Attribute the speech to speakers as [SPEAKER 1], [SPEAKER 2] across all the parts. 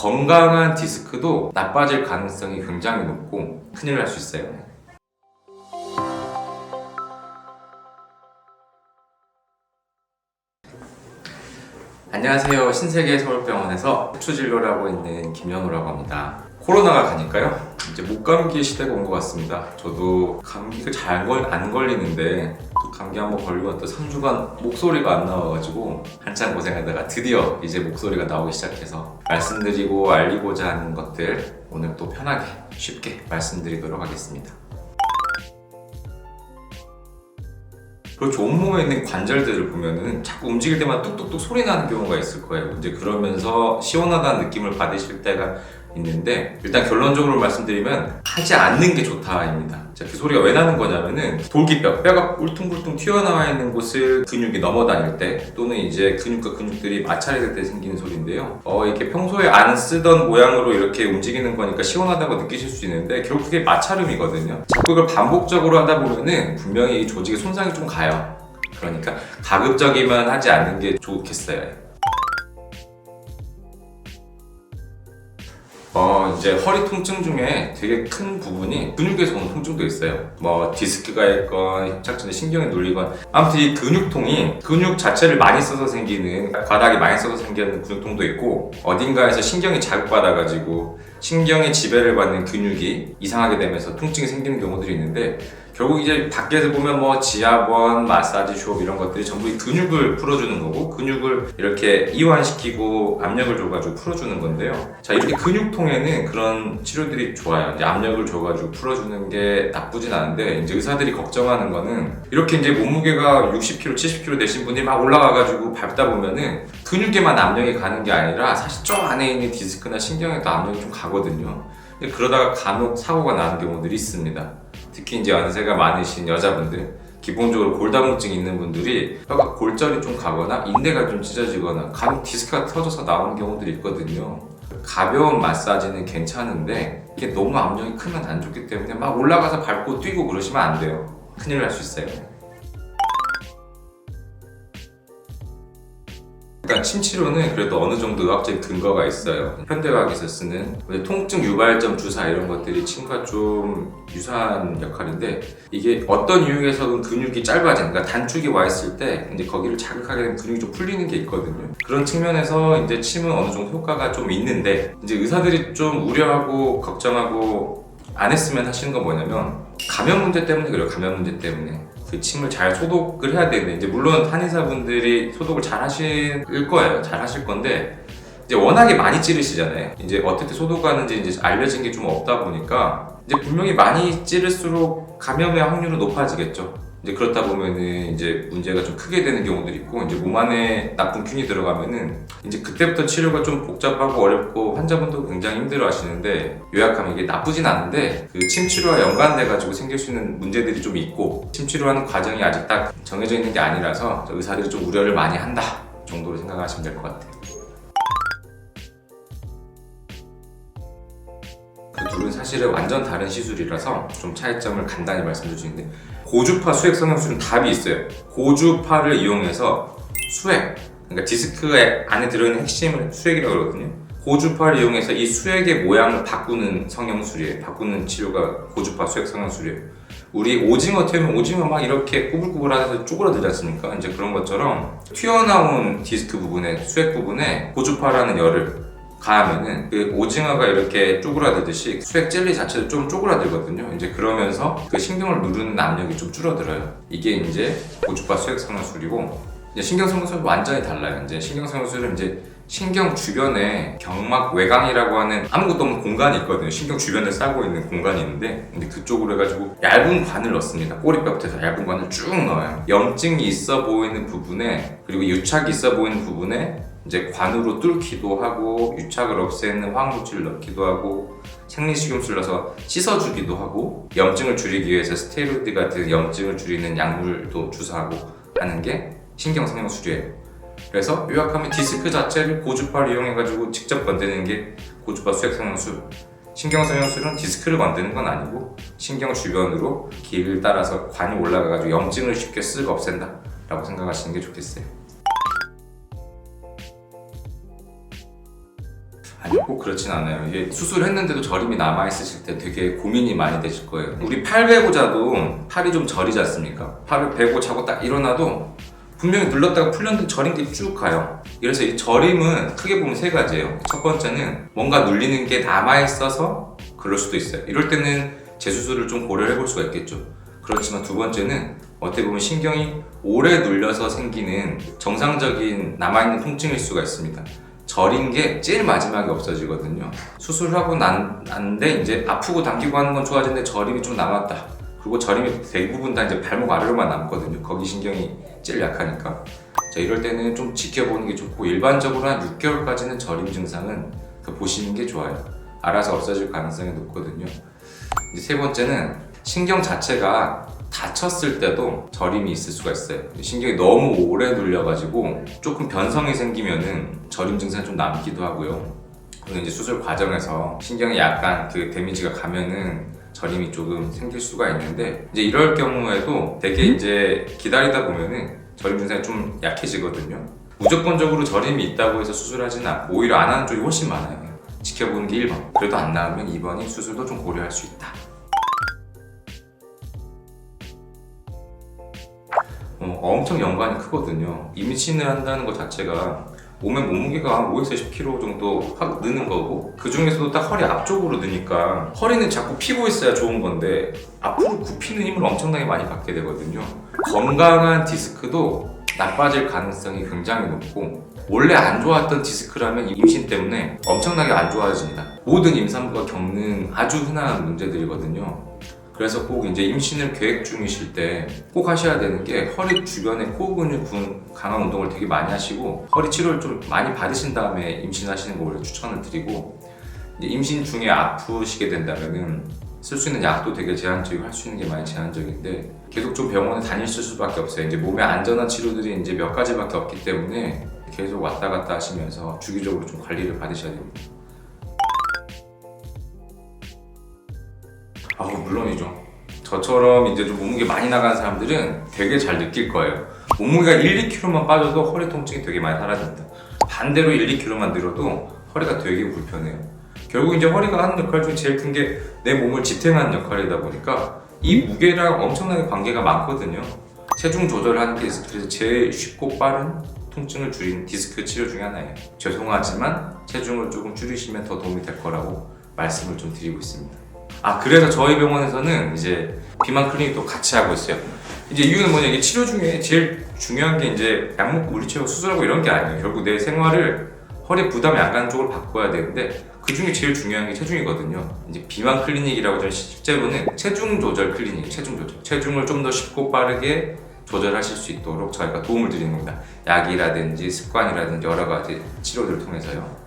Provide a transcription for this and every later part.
[SPEAKER 1] 건강한 디스크도 나빠질 가능성이 굉장히 높고 큰일 날 수 있어요. 안녕하세요. 신세계 서울병원에서 척추진료를 하고 있는 김현우라고 합니다. 코로나가 가니까요, 이제 목감기 시대가 온 것 같습니다. 저도 감기가 잘 안 걸리는데 또 감기 한번 걸리고 또 3주간 목소리가 안 나와가지고 한참 고생하다가 드디어 이제 목소리가 나오기 시작해서 말씀드리고 알리고자 하는 것들 오늘 또 편하게 쉽게 말씀드리도록 하겠습니다. 그리고 온몸에 있는 관절들을 보면은 자꾸 움직일 때마다 뚝뚝뚝 소리 나는 경우가 있을 거예요. 이제 그러면서 시원하다는 느낌을 받으실 때가 있는데, 일단 결론적으로 말씀드리면 하지 않는 게 좋다입니다. 자, 그 소리가 왜 나는 거냐면은 돌기뼈, 뼈가 울퉁불퉁 튀어나와 있는 곳을 근육이 넘어다닐 때, 또는 이제 근육과 근육들이 마찰될 때 생기는 소리인데요. 이렇게 평소에 안 쓰던 모양으로 이렇게 움직이는 거니까 시원하다고 느끼실 수 있는데, 결국 그게 마찰음이거든요. 자꾸 이걸 반복적으로 하다 보면은 분명히 이 조직에 손상이 좀 가요. 그러니까 가급적이면 하지 않는 게 좋겠어요. 이제 허리 통증 중에 되게 큰 부분이 근육에서 오는 통증도 있어요. 디스크가 있건 협착전에 신경이 눌리건, 아무튼 이 근육통이 근육 자체를 많이 써서 생기는, 바닥이 많이 써서 생기는 근육통도 있고, 어딘가에서 신경이 자극받아가지고 신경의 지배를 받는 근육이 이상하게 되면서 통증이 생기는 경우들이 있는데, 결국 이제 밖에서 보면 지압원, 마사지 숍 이런 것들이 전부 이 근육을 풀어주는 거고, 근육을 이렇게 이완시키고 압력을 줘가지고 풀어주는 건데요. 자, 이렇게 근육통에는 그런 치료들이 좋아요. 이제 압력을 줘가지고 풀어주는 게 나쁘진 않은데, 이제 의사들이 걱정하는 거는 이렇게 이제 몸무게가 60kg, 70kg 되신 분이 막 올라가가지고 밟다 보면은 근육에만 압력이 가는 게 아니라 사실 저 안에 있는 디스크나 신경에도 압력이 좀 가거든요. 그러다가 간혹 사고가 나는 경우들이 있습니다. 특히 이제 연세가 많으신 여자분들, 기본적으로 골다공증이 있는 분들이 뼈가 골절이 좀 가거나 인대가 좀 찢어지거나 간혹 디스크가 터져서 나오는 경우들이 있거든요. 가벼운 마사지는 괜찮은데 이게 너무 압력이 크면 안 좋기 때문에 막 올라가서 밟고 뛰고 그러시면 안 돼요. 큰일 날 수 있어요. 일단 침 치료는 그래도 어느 정도 의학적인 근거가 있어요. 현대의학에서 쓰는 통증 유발점 주사 이런 것들이 침과 좀 유사한 역할인데, 이게 어떤 이유에서는 근육이 짧아지는, 그러니까 단축이 와 있을 때 이제 거기를 자극하게 되면 근육이 좀 풀리는 게 있거든요. 그런 측면에서 이제 침은 어느 정도 효과가 좀 있는데, 이제 의사들이 좀 우려하고 걱정하고 안 했으면 하시는 건 뭐냐면, 감염 문제 때문에 그래요. 감염 문제 때문에 그 침을 잘 소독을 해야 되는데, 이제 물론 한의사분들이 소독을 잘 하실 거예요. 잘 하실 건데, 이제 워낙에 많이 찌르시잖아요. 이제 어떻게 소독하는지 이제 알려진 게 좀 없다 보니까 이제 분명히 많이 찌를수록 감염의 확률은 높아지겠죠. 이제 그렇다 보면은 이제 문제가 좀 크게 되는 경우들이 있고, 이제 몸 안에 나쁜 균이 들어가면은 이제 그때부터 치료가 좀 복잡하고 어렵고 환자분도 굉장히 힘들어 하시는데, 요약하면 이게 나쁘진 않은데 그 침 치료와 연관돼 가지고 생길 수 있는 문제들이 좀 있고, 침 치료하는 과정이 아직 딱 정해져 있는 게 아니라서 의사들이 좀 우려를 많이 한다 정도로 생각하시면 될 것 같아요. 그 둘은 사실은 완전 다른 시술이라서 좀 차이점을 간단히 말씀드리는데, 고주파 수액 성형술은 답이 있어요. 고주파를 이용해서 수액, 그러니까 디스크의 안에 들어있는 핵심을 수액이라고 그러거든요. 고주파를 이용해서 이 수액의 모양을 바꾸는 성형술이에요. 바꾸는 치료가 고주파 수액 성형술이에요. 우리 오징어 튀면 오징어 막 이렇게 꾸불꾸불하면서 쪼그라들지 않습니까? 이제 그런 것처럼 튀어나온 디스크 부분에, 수액 부분에 고주파라는 열을 가하면은 그 오징어가 이렇게 쪼그라들듯이 수액 젤리 자체도 좀 쪼그라들거든요. 이제 그러면서 그 신경을 누르는 압력이 좀 줄어들어요. 이게 이제 고주파 수액 성형술이고, 이제 신경 성형술은 완전히 달라요. 이제 신경 성형술은 이제 신경 주변에 경막 외곽이라고 하는 아무것도 없는 공간이 있거든요. 신경 주변에 싸고 있는 공간이 있는데, 근데 그쪽으로 해가지고 얇은 관을 넣습니다. 꼬리뼈부터 해서 얇은 관을 쭉 넣어요. 염증이 있어 보이는 부분에, 그리고 유착이 있어 보이는 부분에 이제 관으로 뚫기도 하고, 유착을 없애는 화학물질을 넣기도 하고, 생리식염수를 넣어서 씻어주기도 하고, 염증을 줄이기 위해서 스테로이드 같은 염증을 줄이는 약물도 주사하고 하는 게 신경 성형술이에요. 그래서 요약하면 디스크 자체를 고주파를 이용해가지고 직접 건드리는 게 고주파 수액 성형술. 신경 성형술은 디스크를 건드는 건 아니고 신경 주변으로 길을 따라서 관이 올라가가지고 염증을 쉽게 쓱 없앤다 라고 생각하시는 게 좋겠어요. 아니요, 꼭 그렇진 않아요. 이게 수술했는데도 저림이 남아있으실 때 되게 고민이 많이 되실 거예요. 우리 팔 베고 자도 팔이 좀 저리지 않습니까? 팔을 베고 자고 딱 일어나도 분명히 눌렀다가 풀렸는데 저린 게 쭉 가요. 그래서 이 저림은 크게 보면 세 가지예요. 첫 번째는 뭔가 눌리는 게 남아있어서 그럴 수도 있어요. 이럴 때는 재수술을 좀 고려해 볼 수가 있겠죠. 그렇지만 두 번째는 어떻게 보면 신경이 오래 눌려서 생기는 정상적인 남아있는 통증일 수가 있습니다. 저린 게 제일 마지막에 없어지거든요. 수술하고 난데 이제 아프고 당기고 하는 건 좋아지는데 저림이 좀 남았다. 그리고 저림이 대부분 다 이제 발목 아래로만 남거든요. 거기 신경이 제일 약하니까. 자, 이럴 때는 좀 지켜보는 게 좋고, 일반적으로 한 6개월까지는 저림 증상은 보시는 게 좋아요. 알아서 없어질 가능성이 높거든요. 이제 세 번째는 신경 자체가 다쳤을 때도 저림이 있을 수가 있어요. 신경이 너무 오래 눌려가지고 조금 변성이 생기면은 저림 증상이 좀 남기도 하고요. 그리고 이제 수술 과정에서 신경이 약간 그 데미지가 가면은 저림이 조금 생길 수가 있는데, 이제 이럴 경우에도 되게 이제 기다리다 보면은 저림 증상이 좀 약해지거든요. 무조건적으로 저림이 있다고 해서 수술하지는 않고 오히려 안 하는 쪽이 훨씬 많아요. 지켜보는 게 1번. 그래도 안 나으면 2번이 수술도 좀 고려할 수 있다. 엄청 연관이 크거든요. 임신을 한다는 것 자체가 몸의 몸무게가 한 5에서 10kg 정도 확 느는 거고, 그 중에서도 딱 허리 앞쪽으로 느니까 허리는 자꾸 피고 있어야 좋은 건데 앞으로 굽히는 힘을 엄청나게 많이 받게 되거든요. 건강한 디스크도 나빠질 가능성이 굉장히 높고, 원래 안 좋았던 디스크라면 임신 때문에 엄청나게 안 좋아집니다. 모든 임산부가 겪는 아주 흔한 문제들이거든요. 그래서 꼭 이제 임신을 계획 중이실 때 꼭 하셔야 되는 게, 허리 주변에 코어 근육 강화 운동을 되게 많이 하시고 허리 치료를 좀 많이 받으신 다음에 임신하시는 걸 추천을 드리고, 이제 임신 중에 아프시게 된다면은 쓸 수 있는 약도 되게 제한적이고 할 수 있는 게 많이 제한적인데, 계속 좀 병원에 다니실 수밖에 없어요. 이제 몸에 안전한 치료들이 이제 몇 가지밖에 없기 때문에 계속 왔다 갔다 하시면서 주기적으로 좀 관리를 받으셔야 됩니다. 물론이죠. 저처럼 이제 좀 몸무게 많이 나가는 사람들은 되게 잘 느낄 거예요. 몸무게가 1, 2kg만 빠져도 허리 통증이 되게 많이 사라집니다. 반대로 1, 2kg만 늘어도 허리가 되게 불편해요. 결국 이제 허리가 하는 역할 중에 제일 큰 게 내 몸을 지탱하는 역할이다 보니까 이 무게랑 엄청나게 관계가 많거든요. 체중 조절하는 게 그래서 제일 쉽고 빠른 통증을 줄이는 디스크 치료 중에 하나예요. 죄송하지만 체중을 조금 줄이시면 더 도움이 될 거라고 말씀을 좀 드리고 있습니다. 그래서 저희 병원에서는 이제 비만 클리닉도 같이 하고 있어요. 이제 이유는 뭐냐, 이게 치료 중에 제일 중요한 게 이제 약 먹고 물리치료하고 수술하고 이런 게 아니에요. 결국 내 생활을 허리 부담이 안 가는 쪽으로 바꿔야 되는데, 그 중에 제일 중요한 게 체중이거든요. 이제 비만 클리닉이라고 저는 실제로는 체중 조절 클리닉, 체중 조절. 체중을 좀 더 쉽고 빠르게 조절하실 수 있도록 저희가 도움을 드리는 겁니다. 약이라든지 습관이라든지 여러 가지 치료들을 통해서요.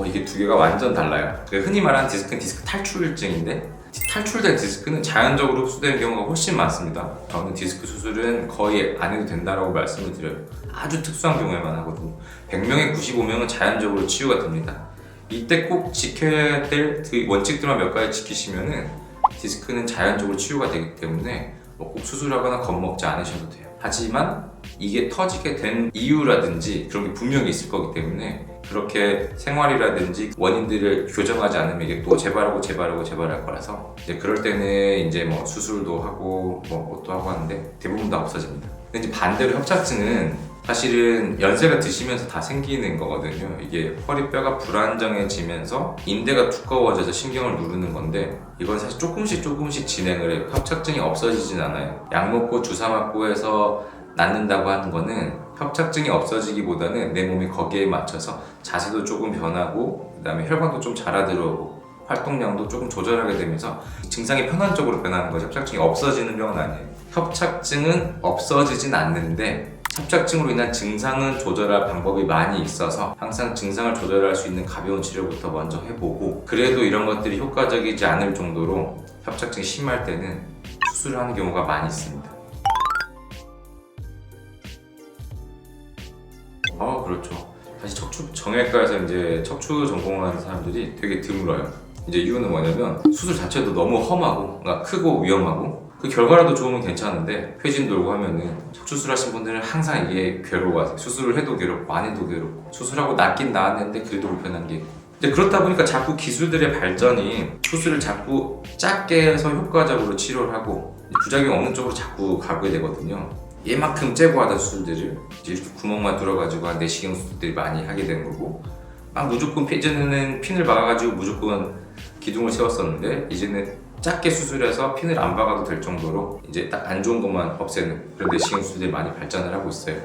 [SPEAKER 1] 이게 두 개가 완전 달라요. 흔히 말하는 디스크는 디스크 탈출증인데, 탈출된 디스크는 자연적으로 흡수되는 경우가 훨씬 많습니다. 저는 디스크 수술은 거의 안 해도 된다고 말씀을 드려요. 아주 특수한 경우에만 하거든요. 100명에 95명은 자연적으로 치유가 됩니다. 이때 꼭 지켜야 될 원칙들만 몇 가지 지키시면은 디스크는 자연적으로 치유가 되기 때문에 꼭 수술하거나 겁먹지 않으셔도 돼요. 하지만 이게 터지게 된 이유라든지 그런 게 분명히 있을 거기 때문에, 그렇게 생활이라든지 원인들을 교정하지 않으면 이게 또 재발하고 재발할 거라서, 이제 그럴 때는 이제 뭐 수술도 하고 또 하고 하는데 대부분 다 없어집니다. 근데 이제 반대로 협착증은 사실은 연세가 드시면서 다 생기는 거거든요. 이게 허리뼈가 불안정해지면서 인대가 두꺼워져서 신경을 누르는 건데, 이건 사실 조금씩 진행을 해요. 협착증이 없어지진 않아요. 약 먹고 주사 맞고 해서 낫는다고 하는 거는 협착증이 없어지기보다는 내 몸이 거기에 맞춰서 자세도 조금 변하고, 그 다음에 혈관도 좀 잘 들어오고 활동량도 조금 조절하게 되면서 증상이 편안적으로 변하는 거죠. 협착증이 없어지는 병은 아니에요. 협착증은 없어지진 않는데 협착증으로 인한 증상은 조절할 방법이 많이 있어서 항상 증상을 조절할 수 있는 가벼운 치료부터 먼저 해보고, 그래도 이런 것들이 효과적이지 않을 정도로 협착증이 심할 때는 수술을 하는 경우가 많이 있습니다. 그렇죠. 사실 척추 정형외과에서 이제 척추 전공하는 사람들이 되게 드물어요. 이제 이유는 뭐냐면 수술 자체도 너무 험하고, 그러니까 크고 위험하고, 그 결과라도 좋으면 괜찮은데 회진 돌고 하면은 척추수술하신 분들은 항상 이게 괴로워하세요. 수술을 해도 괴롭고 안 해도 괴롭고 수술하고 낫긴 나았는데 그래도 불편한 게 있고. 이제 그렇다 보니까 자꾸 기술들의 발전이 수술을 자꾸 작게 해서 효과적으로 치료를 하고 부작용 없는 쪽으로 자꾸 가게 되거든요. 얘만큼 째고 하던 수술들을 이제 이렇게 구멍만 뚫어가지고 한 내시경 수술들이 많이 하게 되는 거고, 막 무조건 예전에는 핀을 박아가지고 무조건 기둥을 세웠었는데 이제는 작게 수술해서 핀을 안 박아도 될 정도로 이제 딱 안 좋은 것만 없애는 그런 내시경 수술들이 많이 발전을 하고 있어요.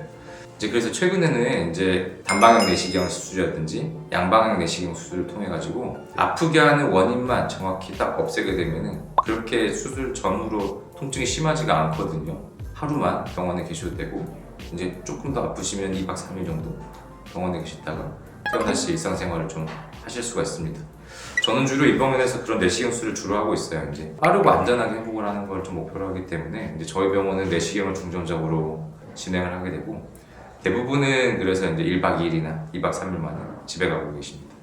[SPEAKER 1] 이제 그래서 최근에는 이제 단방향 내시경 수술이라든지 양방향 내시경 수술을 통해 가지고 아프게 하는 원인만 정확히 딱 없애게 되면은 그렇게 수술 전후로 통증이 심하지가 않거든요. 하루만 병원에 계셔도 되고, 이제 조금 더 아프시면 2박 3일 정도 병원에 계시다가 다시 일상생활을 좀 하실 수가 있습니다. 저는 주로 이 병원에서 그런 내시경 수술을 주로 하고 있어요. 이제 빠르고 안전하게 회복을 하는 걸 좀 목표로 하기 때문에 이제 저희 병원은 내시경을 중점적으로 진행을 하게 되고, 대부분은 그래서 이제 1박 2일이나 2박 3일 만에 집에 가고 계십니다.